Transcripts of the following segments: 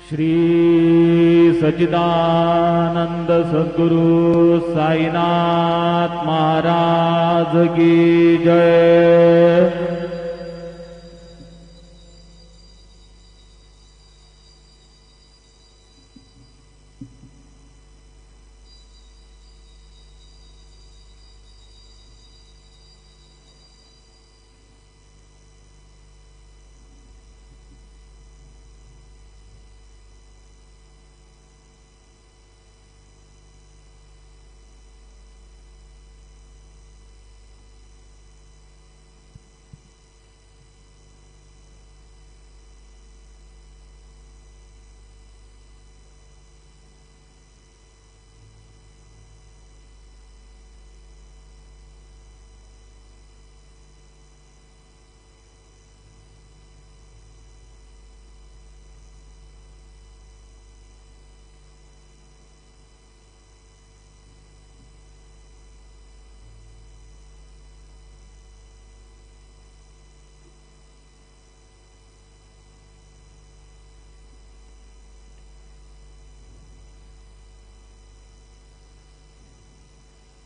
श्री सच्चिदानंद सद्गुरु साईनाथ महाराज की जय।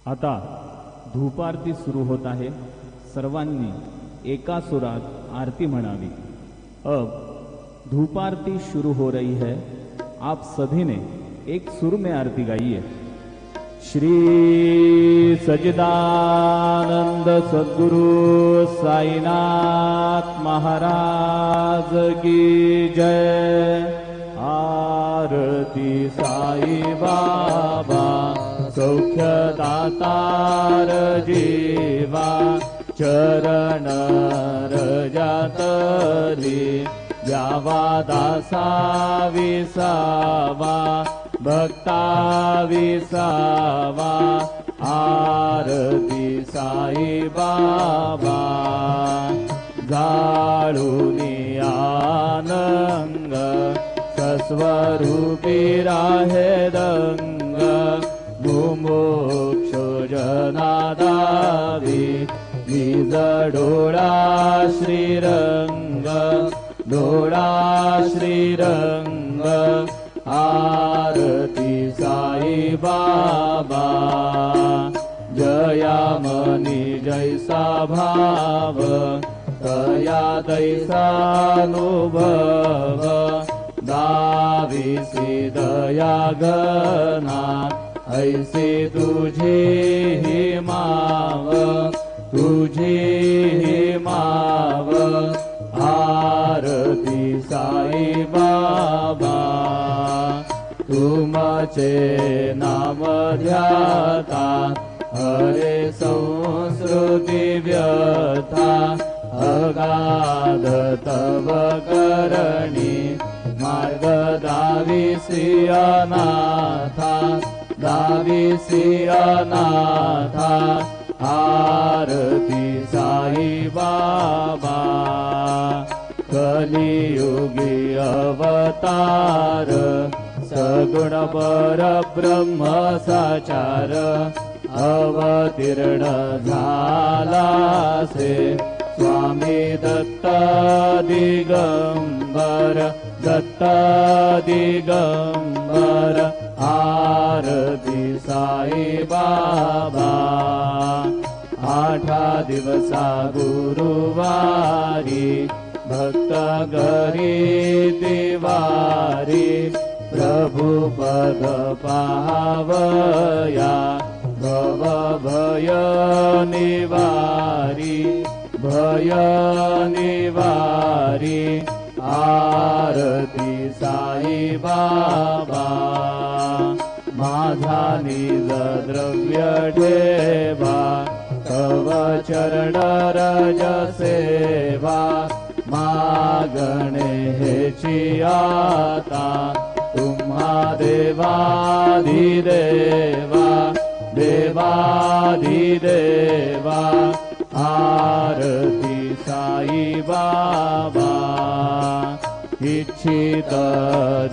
आता धूपारती सुरू होत आहे। सर्वांनी एका सुरात आरती म्हणावी। अब धूपारती शुरू हो रही है। आप सभी ने एक सुर में आरती गाइए। श्री सच्चिदानंद सद्गुरु साईनाथ महाराज की जय। आरती साई बाबा सौख्य दातार जीवा चरण रजातली द्यावा दासा विसावा भक्ता विसावा। आरती साई बाबा जाळूनी आनंग सस्वरूपी राहे दंग मुमुक्षु जनादावी निज डोळा श्रीरंग डोळा श्रीरंग। आरती साई बाबा जयामनी जैसा भाव तया दैसानुभव दाविसी दया घना ऐसे तुझे ही माव तुझे ही माव। आरती साई बाबा तुमचे नाम ध्याता हरे संस्कृती व्यथा अगाध तव करणी मार्ग दाविसी अनाथा दाविसी अनाथा। आरती साई बाबा कलियुगी अवतार सगुण परब्रह्म साचार अवतीर्ण झाला से स्वामी दत्त दिगंबर दत्त दिगंबर। आरती साई बाबा आठा दिवसा गुरुवारी भक्त घरी दिवारी प्रभु पद पावया भव भय निवारी भय निवारी। आरती साई बाबा माझा निज द्रव्य ठेवा तव चरण रज सेवा मागणे हेची आता तुम्हा देवाधिदेवा देवाधिदेवा। आरती साई बाबा इच्छित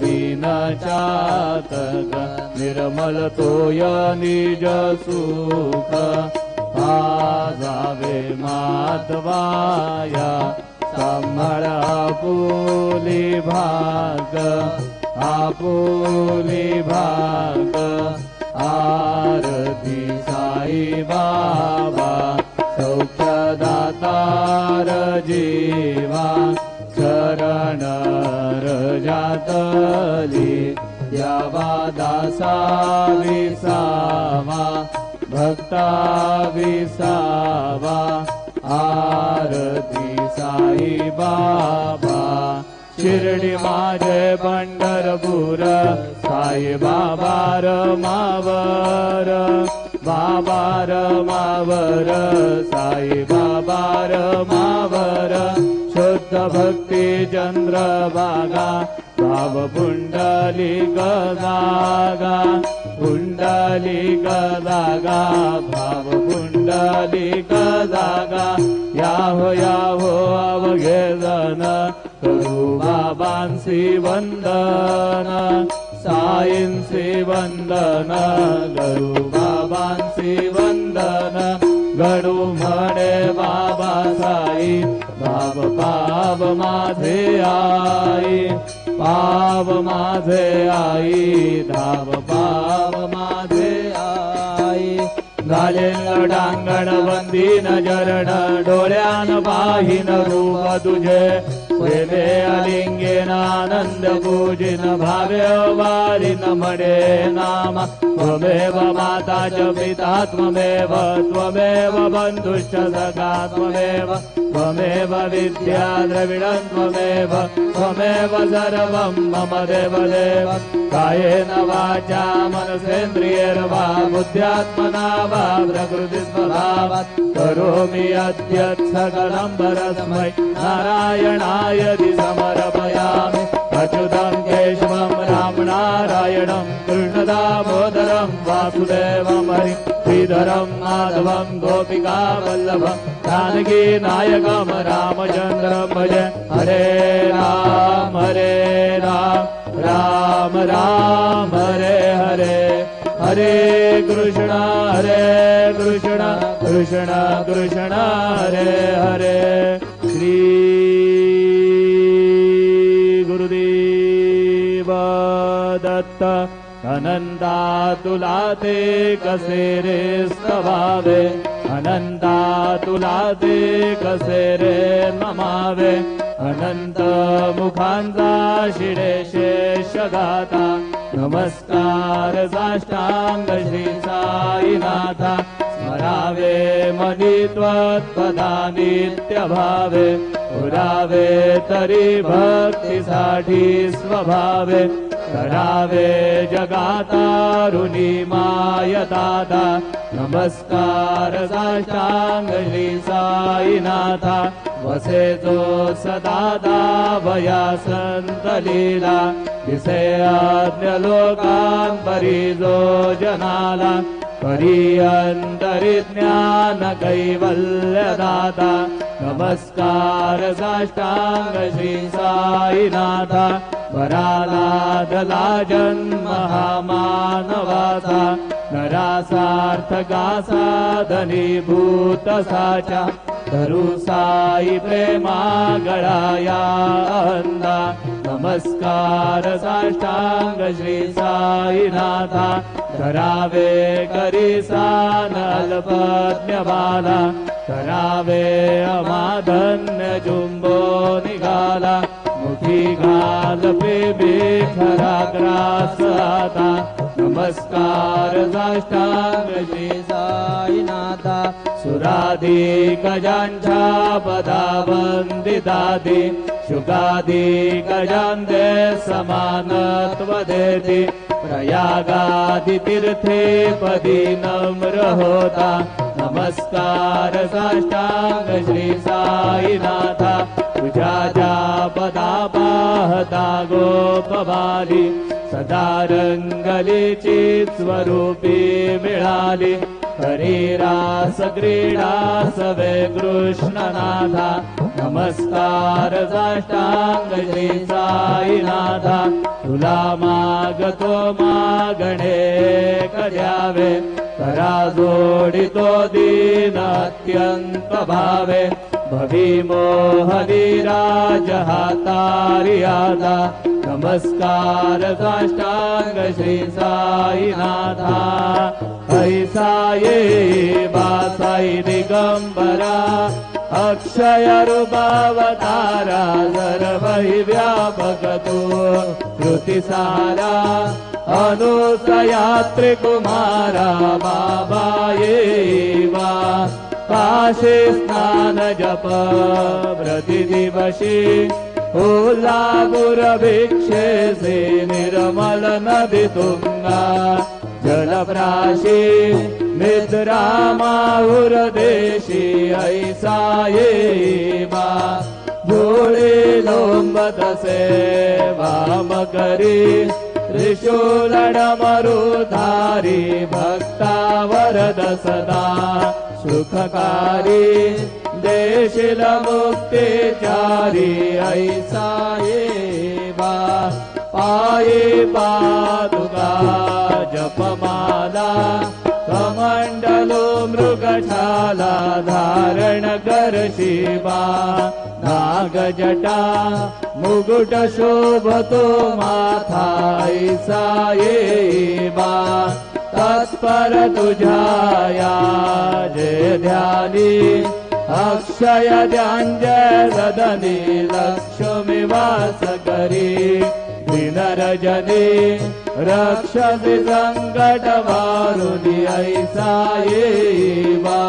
दीन चातक निर्मल तोय निज सुख पाजावे मातवाया सांभाळा आपुली भाग आपुली भाग आरती साई बाबा सौख्यदातार जीवा चरण रजातली यावा दासा विसावा भक्ता विसावा आरती साई बाबा शिर्डी माझे पंढरपूर साई बाबा रमावर बाबा रमावर साई बाबा रमावर शुद्ध भक्ती चंद्रभागा भाव पुंडलिक जागा पुंडलिक जागा भाव पुंडलिक जागा याहो याहो अवघे जन करू बाबांसी वंदन साईंसी वंदन करू बाबांसी वंदन गडू म्हणे बाबा साई भाव पाव माझे आई पाव माझे आई धाव पाव माझे आई झाले डांगण वंदीन जरण डोळ्यान पाहिन रूप तुझे प्रेमे अलिंगेन आनंद पूजिन भावे वारिन म्हणे नाम त्वमेव माता च पिता त्वमेव त्वमेव बंधुश्च सखा त्वमेव त्वमेव विद्या द्रविणं त्वमेव त्वमेव सर्वं मम देवदेव कायेन वाचा मनसेन्द्रियैर्वा बुद्ध्यात्मना वा प्रकृतिस्वभावात् करोमि अद्य सकलं परस्मै नारायणाय समर्पयामि अच्युतं केशवं रामनारायणं कृष्णदामोदरं वासुदेवं हरिं श्रीधरं माधवं गोपिकावल्लभं जानकी नायकं रामचन्द्रं भजे हरे राम राम राम हरे हरे हरे कृष्ण कृष्ण कृष्ण हरे हरे श्री गुरुदेव दत्त अनंता तुला ते कसे रे स्तवावे अनंता तुला ते कसे रे नमावे अनंत मुखांचा शिडे शेष गाता नमस्कार साष्टांग श्री साईनाथा स्मरावे मनी त्वत्पदा नित्य भावे पुरावे तरी भक्तीसाठी स्वभावे करावे जगातारुणी माय दादा नमस्कार साष्टांग श्री साईनाथा वसे जो सदादा भया संत लीला दिसे अन्य लोकां परी जो जनाला परी अंतरिज्ञान कैवल्य दाता नमस्कार साष्टांग श्री साईनाथा वराला दला जन्म हा मानवाचा नरासार्थका साधनीभूत साचा धरू साई प्रेमा गळाया अंदा नमस्कार साष्टांग श्री साईनाथा करावे करीसान अल्पज्ञ बाला करावे अमाधन्य जुंबो निघाला मुखी घाल पे खरा ग्रास आता नमस्कार साष्टांग श्री साईनाथा सुरादी गजांच्या पदा वंदितादी शुकादी गजांदे समानत्व देती प्रयागादि तीर्थे पदी नम्र होता नमस्कार साष्टांग श्री साईनाथा तुझ्या ज्या पदा पाहता गोपबाली सदा रंगलीची स्वरूपी मिळाली हरी रास क्रीडा सवे कृष्णनाथा नमस्कार साष्टांग श्री साईनाथा तुला मागतो मागणे कद्यावे करा जोडितो दीन अत्यंत भावे भीमोहवीराजहातारियादा नमस्कार साष्टांग श्री साईनाथा ऐसाये बासाई दिगंबरा अक्षय रूपावतारा सर्वहि व्यापक तू श्रुतिसारा अनुसयात्री कुमारा बाबा ये वा काशी स्नान जप प्रतिदिवशी उल्लापुरभिक्षे से निर्मल नदी तुंगा जलप्राशी निद्रा माहुरदेशी ऐसा ये बा जोड़े लोंबत से वाम करी त्रिशूलडमरुधारी भक्ता वरद सदा सुखकारी देशिल मुक्तिचारी ऐसा ये बा पाये पादुका जपमाला कमंडलो मृगशाला धारण कर शिवा नागजटा मुकुट शोभतो माथा ऐसा ये बा तत्पर तुझाया जय ध्यानी अक्षय ध्यांजय सदनी लक्ष्मी वास करी दिनरजनी रक्षसी संकट वारुणी ऐसा ये बा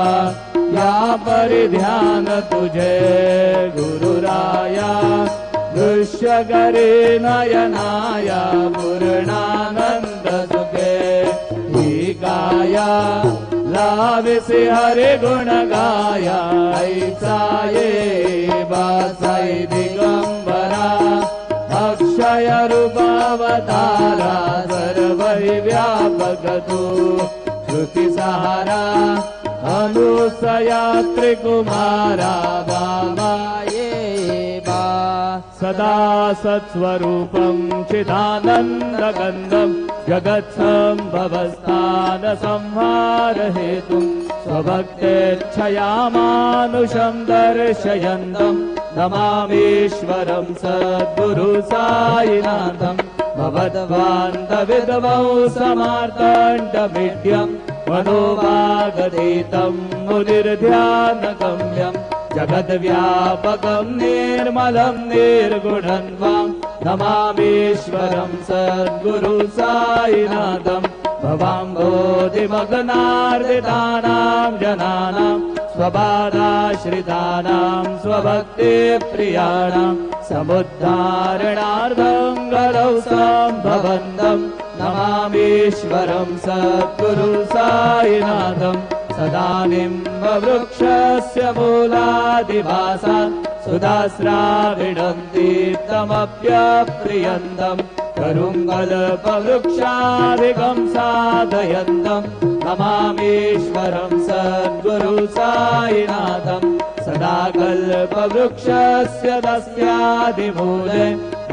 या परिध्यान तुझे गुरुराया दृश्य करे नयनाया पूर्णानंद सुखे ही गाया लाविसे हरे गुण गाया ऐसा ये बासाई दिगंबरा अक्षय रूपावतारा सर्वहि व्यापक तू श्रुति सहारा अनुसया त्रिकुमारा बाबा ये बा सदा सत्स्वरूपं चिदानन्दगन्धं जगत्सम्भवस्थान संहार हेतुं स्वभक्तेच्छयामानुषं दर्शयन्तं नमामीश्वरं सद्गुरु साईनाथं भवद्वान्तविद्वौ समार्तण्डमिड्यं मनोभागतीतं मुनिर्ध्यानगम्यं जगद्व्यापकं निर्मलं निर्गुणं वां नमामीश्वरं सद्गुरु साईनाथं भवाम्बोधिमग्नार्दितानां जनानां स्वबाधाश्रितानां स्वभक्तिप्रियाणां समुद्धारणार्थं गलौ सम्भवन्तं नमामीश्वरं सद्गुरु साईनाथं सदानिम्बवृक्षस्य मूलादिवासात् सुधास्राविणं तीर्थमप्यप्रियन्तम् करुङ्गल्पवृक्षादिकं साधयन्तं नमामीश्वरं सद्गुरु साईनाथं सदा कल्पवृक्षस्य तस्यादिमूले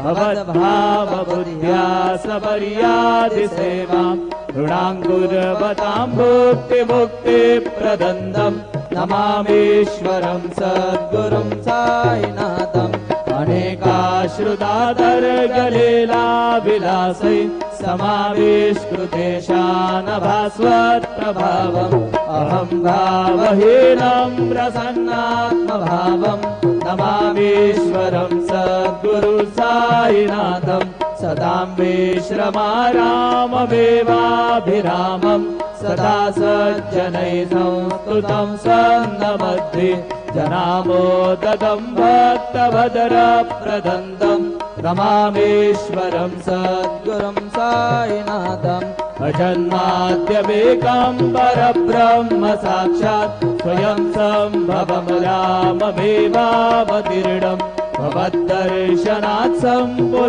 भवद्भावबुद्ध्या सपर्यादिसेवां ऋणाङ्कुर्वतां भुक्तिमुक्तिप्रदन्दं नमामीश्वरं सद्गुरुं साईनाथम् अनेकाश्रुतादर्गलीलाविलासै समाविष्कृतेशानभास्वत्प्रभावम् अहं भावहीनं प्रसन्नात्मभावं नमामीश्वरं सद्गुरु साईनाथं सदां विश्रमाराममेवाभिरामं सदा सज्जनैः संस्तुतं सन्नमद्धि जनामोदतं भक्तभद्रप्रदन्तं नमामीश्वरं सद्गुरुं साईनाथम् अजन्माद्यमेकं परब्रह्म साक्षात् स्वयं सम्भवमराममेवावतीर्णम् भवद्दर्शनात् सम्पुनीतप्रभोऽहं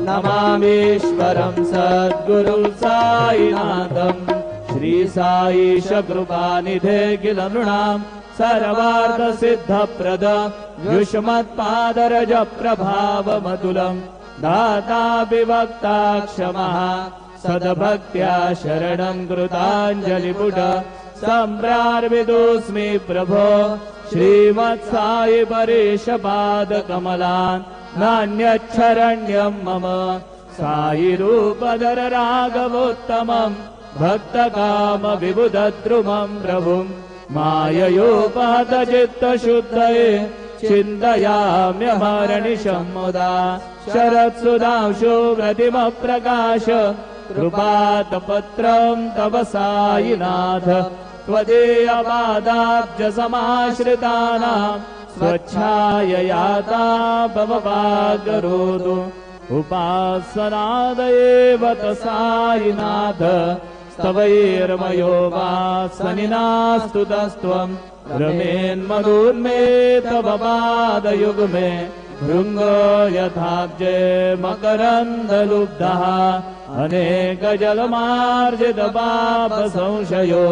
नमामीश्वरं सद्गुरु साईनाथम् श्री साईश कृपानिधे किल नृणां सर्वार्थसिद्धप्रद युष्मत्पादरज प्रभावमतुलं दाता विभक्ता क्षमः सद्भक्त्या शरणं कृताञ्जलिपुट सम्प्रार्पितोऽस्मि प्रभो श्रीमत्साई परेशपादकमलान् नान्यच्छरण्यं मम साई रूपधर राघवोत्तमम् भक्तकामविबुधद्रुमं प्रभुं माययोपहतचित्तशुद्धये चिन्तयाम्यहर्निशं मुदा शरत्सुधांशु प्रतिमप्रकाश कृपातपत्रं तव साईनाथ त्वदीयपादाब्जसमाश्रितानां स्वच्छाययाता भवभागरोतु उपासनादयेव साईनाथ स्तवैर्मयो वासनिनास्तुतस्त्वं रमेन्मदोन्मे तव पादयुग्मे भृङ्गो यथाब्जे मकरन्दलुब्धः अनेकजलमार्जितपापसंशयो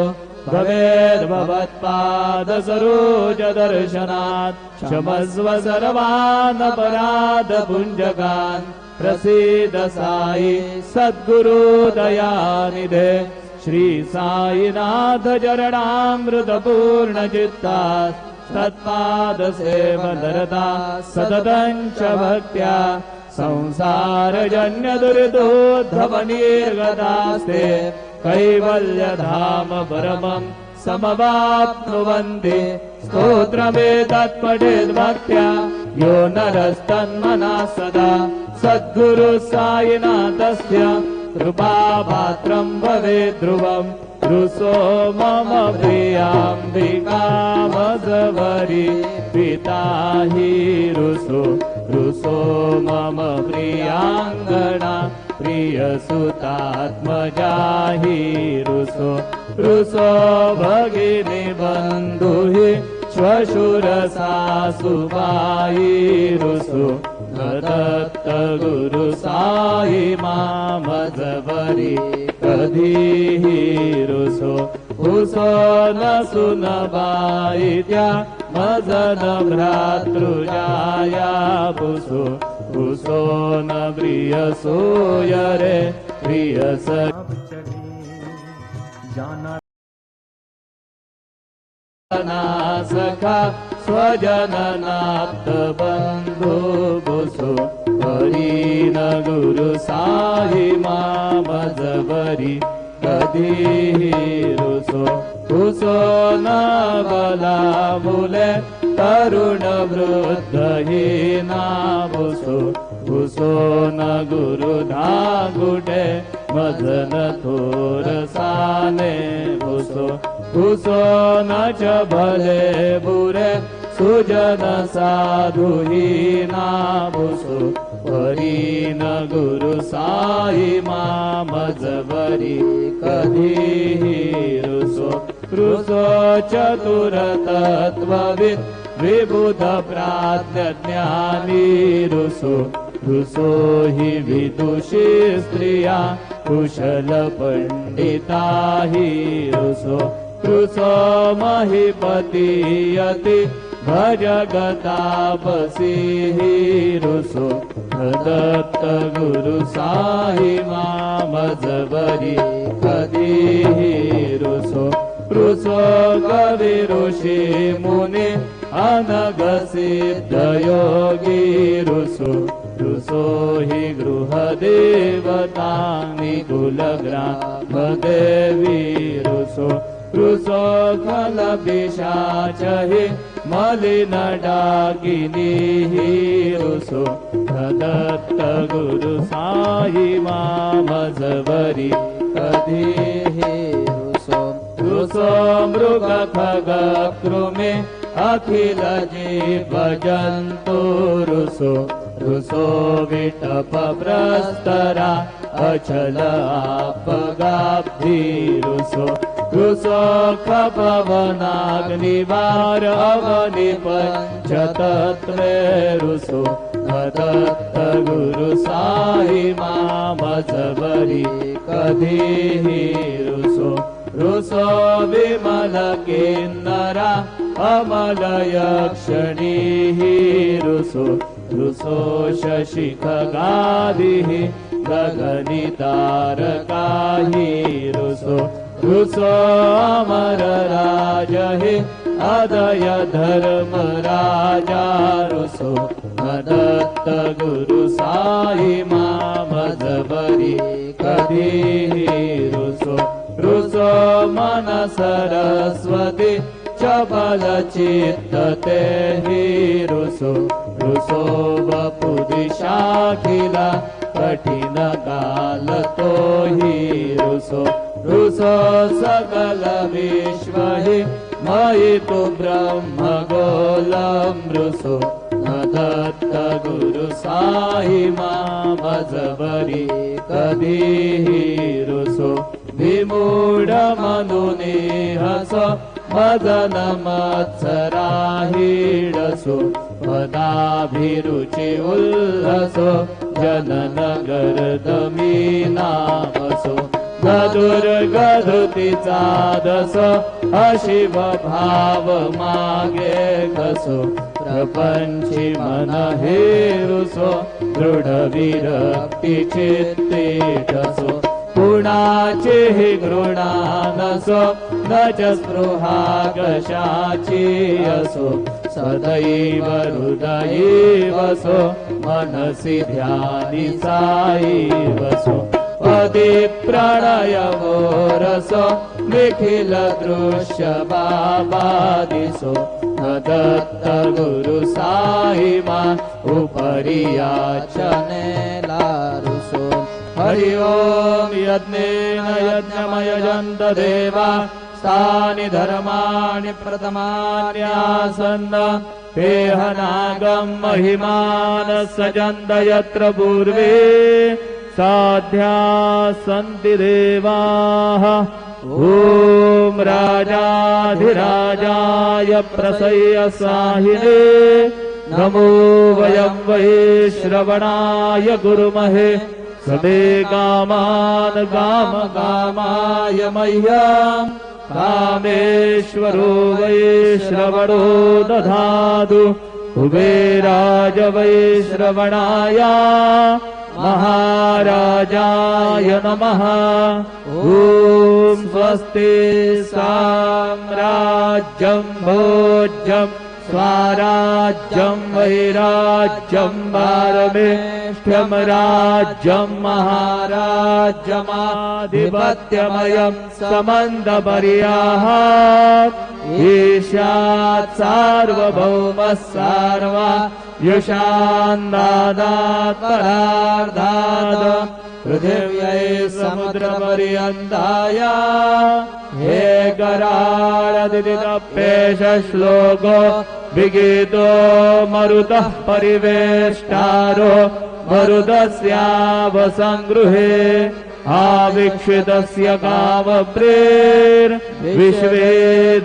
भवेद्भवत्पादसरोजदर्शनात् क्षमस्व सर्वान् अपराधपुञ्जकान् प्रसीद साई सद्गुरुदयानिधे श्री साईनाथ चरणामृतपूर्णचित्ता तत्पादसेवनरता सततं च भक्त्या संसारजन्यदुरितोद्धवनिर्गतास्ते कैवल्यधाम परमं समवाप्नुवन्ति स्तोत्रमेतत्पठेद्भक्त्या यो नरस्तन्मना सदा सद्गुरु साईनाथस्य कृपापात्रं भवेत् ध्रुवम् रुसो मम प्रियाम्बिकामजवरि पिता हि रुसो मम प्रियाङ्गना प्रियसुतात्मजा हि रुसो भगिनी बन्धुः श्वशुरसासुबाई रुसो दत्त गुरु साई मामजवरि कधीहि रुसो न सुनबाईत्या मजन भ्रातृजाया पुसो न प्रियसो यरे प्रियस सखा स्वजननाप्त बन्धु बुसो हरिन गुरु साई मामजवरि कधीहि रुसो न बलामुले तरुण वृद्धहीना बुसो न गुरु धागुटे मदन थोरसाने बुसो न च भले बुरे सुजन साधुहीना बुसो हरिन गुरु साई मामजवरि कधीहि रुसो चतुरतत्त्ववित् विबुध प्राज्ञानी रुसो हि विदुषी स्त्रिया कुशल पंडिता हि रुसो महीपतीयति भजगतापसी हि रुसो दत्त गुरु साई मामजवरि कधीहि रुसो कवि ऋषि मुनि अनगसिद्ध योगी रुसो हि गृहदेवतानि कुलग्राम देवी रुसो खलपिशाच हि मलिन डाकिनी रुसो दत्त गुरु साई मामजवरि कधीहि रुसो मृग खग कृमि अखिल जीव जन्तु रुसो विटप प्रस्तरा अचल आपगाब्धि रुसो खपवनाग्निवार अवनि पंचतत्त्वे रुसो दत्त गुरु साई मामजवरि कधीहि रुसो विमल किन्नरा अमल यक्षिणी रुसो शशि खगादिः गगनि तारका रुसो रुसो अमर राज हे अदय धर्म राजा रुसो दत्त गुरु साई मामजबरी कधीही रुसो रुसो मन सरस्वती चपल चित्त तेहि रुसो रुसो बपु दिशाखिला कठिन काल तोहि रुसो रुसो सकल विश्व हि मयि तु ब्रह्म गोलम रुसो दत्त गुरु साई मामजबरी कधीही रुसो विमूढ मनुनी हसो मदन मत्सराहीडसो पदाभिरुचि उल्लसो जनन गर्दमी नामसो दुर्गधुति चादसो अशिव भाव मागे कसो प्रपंची मन हेरुसो दृढ विरक्ति चित्ते ठसो गुणाचे हि घृणानसो न च स्पृहा कशाची असो सदैव हृदये वसो मनसि ध्यानि साई वसो पदि प्रणयवो रसो निखिल दृश्य बाबादिसो दत्त गुरु साई मा उपरि याचने लारुसो हरि ओम यज्ञेन यज्ञमयजन्त देवा स्थानि धर्माणि प्रथमान्यासन्न तेहनागं महिमान सजन्त यत्र पूर्वे साध्या सन्ति देवाः ॐ राजाधिराजाय प्रसय्य साहिने नमो वयं वै श्रवणाय गुरुमहे समे कामान् काम कामाय मह्यं कामेश्वरो वै श्रवणो दधातु कुबेराज वै श्रवणाय महाराजाय नमः ॐ स्वस्ति साम्राज्यं भोज्यं स्वाराज्यं वैराज्यं पारमेष्ठ्यं राज्यं महाराज्यमाधिपत्यमयं समन्तपर्याः ईशात् सार्वभौमः सार्वा युषान्दादात् परार्धात् पृथिव्यै समुद्रपर्यन्ताय हे कराळदिदितप्येष श्लोको विगीतो मरुतः परिवेष्टारो मरुतस्यावसङ्गृहे आवीक्षितस्य कामप्रेर्विश्वे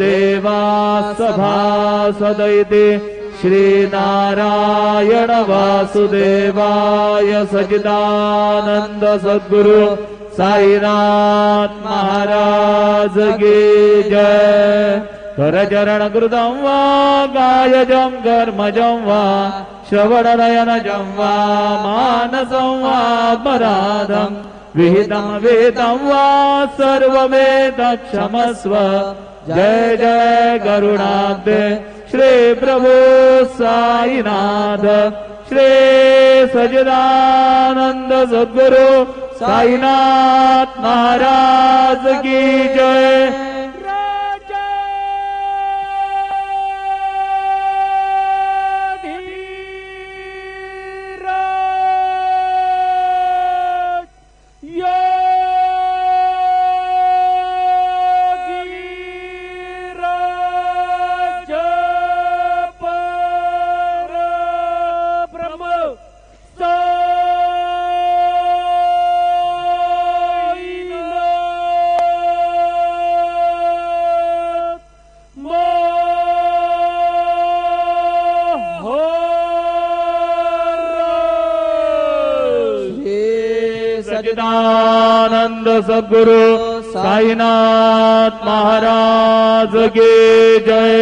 देवाः सभासदैति श्रीनारायण वासुदेवाय सच्चिदानंद सद्गुरु साईनाथ महाराज की जय। करचरण कृतं वा कायजं कर्मजं वा श्रवणनयनजं वा मानसं वा अपराधं विहितं वेदं वा सर्वमेतत्क्षमस्व। जय जय करुणाब्धे श्री प्रभु साईनाथ श्री सच्चिदानंद सद्गुरु साईनाथ महाराज की जय। सच्चिदानंद सद्गुरु साईनाथ महाराज की जय।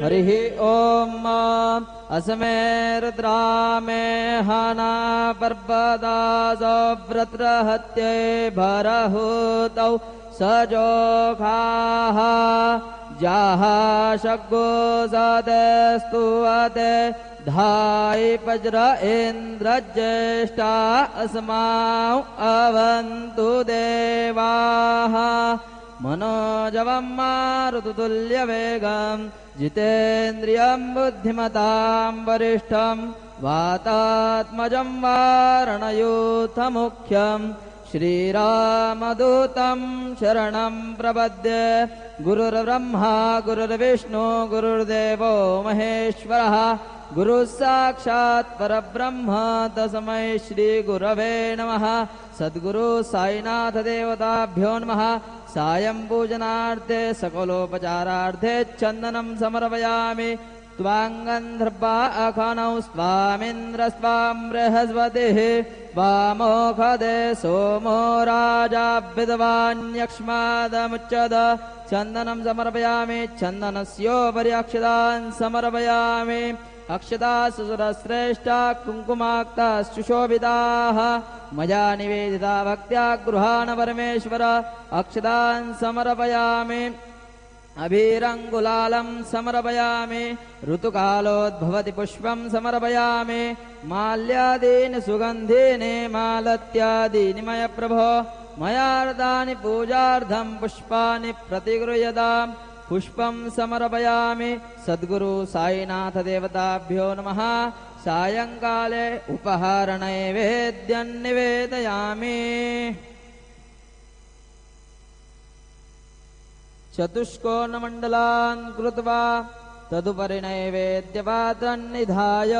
हरि ओम अस्मे रुद्रामे हना पर्वदास व्रत्रहत्ये भरहुतौ सजोखाः जाः शग्गो सदस्तुवते धाय वज्र इन्द्रज्येष्ठा अस्माउ अवन्तु देवाः मनोजवं मारुततुल्यवेगं जितेन्द्रियं बुद्धिमतां वरिष्ठं वातात्मजं वारणयूथमुख्यं श्रीरामदूतं शरणं प्रपद्ये गुरुर्ब्रह्मा गुरुर्विष्णु गुरुर्देवो महेश्वरः गुरुः साक्षात् परब्रह्म तस्मै श्रीगुरवे नमः। सद्गुरु साईनाथ देवताभ्यो नमः। सायं पूजनार्थे सकलोपचारार्थे चन्दनं समर्पयामि। त्वाङ्गन्धर्वा अखनौ स्वामिन्द्रस्त्वां बृहस्पतिः वामोखदे सोमो राजा विद्वान्यक्ष्मादमुच्यत चन्दनं समर्पयामि। चन्दनस्योपरि अक्षतान् समर्पयामि। अक्षता सुरश्रेष्ठा कुङ्कुमाक्ता सुशोभिताः मया निवेदिता भक्त्या गृहाण परमेश्वर। अक्षतान् समर्पयामि। अभिरङ्गुलालं समर्पयामि। ऋतुकालोद्भवति पुष्पं समर्पयामि। माल्यादीनि सुगन्धीनि मालत्यादीनि मय प्रभो मयार्दानि पूजार्थं पुष्पाणि प्रतिगृह्यताम्। पुष्पं समर्पयामि। सद्गुरु साईनाथ देवताभ्यो नमः। सायंकाले उपहारनैवेद्यं निवेदयामि। चतुष्कोणमण्डलान् कृत्वा तदुपरि नैवेद्यपात्रं निधाय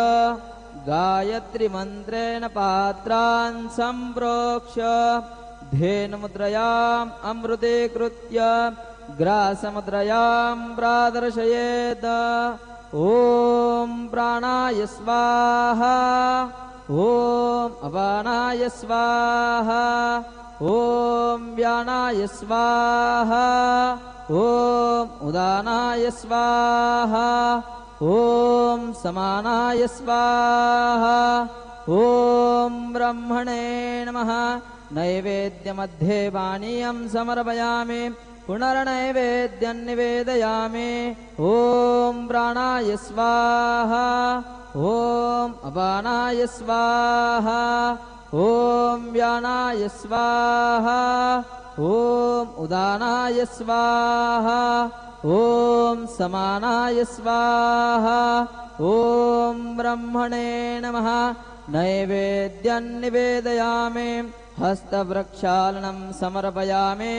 गायत्रीमन्त्रेण पात्रान् सम्प्रोक्ष्य धेनुमुद्रयाम् अमृतीकृत्य ग्रासमुद्रयां प्रादर्शयेत्। ॐ प्राणाय स्वाहा ॐ अपानाय स्वाहा ॐ व्यानाय स्वाहा ॐ उदानाय स्वाहा ॐ समानाय स्वाहा ॐ ब्रह्मणे नमः। नैवेद्यमध्ये पानीयं समर्पयामि। पुनर्नैवेद्यं निवेदयामि। ॐ प्राणाय स्वाहा ॐ अपानाय स्वाहा ॐ व्यानाय स्वाहा ॐ उदानाय स्वाहा ॐ समानाय स्वाहा ॐ ब्रह्मणे नमः। नैवेद्यं निवेदयामि। हस्तप्रक्षालनं समर्पयामि।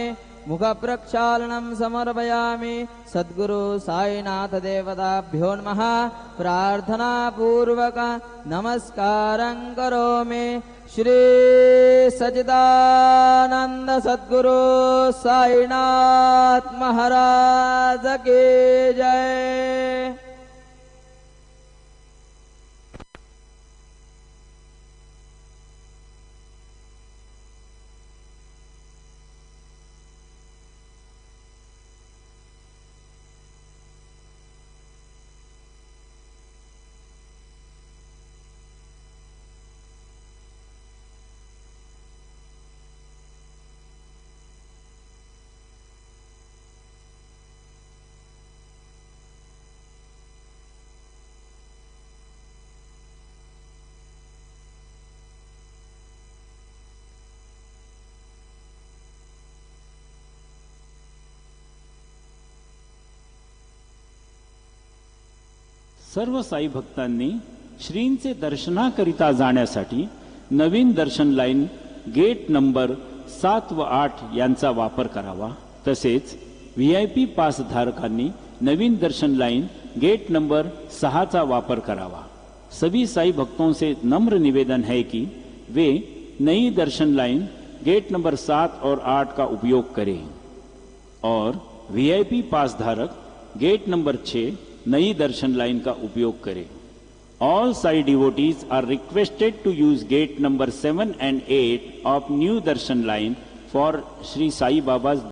मुखप्रक्षालनं समर्पयामि। सद्गुरु साईनाथ देवताभ्यो नमः। प्रार्थनापूर्वक नमस्कारं करोमि। श्री सच्चिदानंद सद्गुरु साईनाथ महाराज की जय। सर्व साई भक्तांनी श्रींचे दर्शनाकरिता जाण्यासाठी नवीन दर्शन लाईन गेट नंबर 7 व 8 यांचा वापर करावा। तसेच VIP पास धारकांनी नवीन दर्शन लाइन गेट नंबर 6 चा वापर करावा। सभी साई भक्तों से नम्र निवेदन है कि वे नई दर्शन लाइन गेट नंबर 7 और 8 का उपयोग करें और VIP पास धारक गेट नंबर 6 नई दर्शन लाइन का उपयोग करें। All Sai devotees are requested to use gate number 7 and 8 of new darshan line for Sri Sai Baba's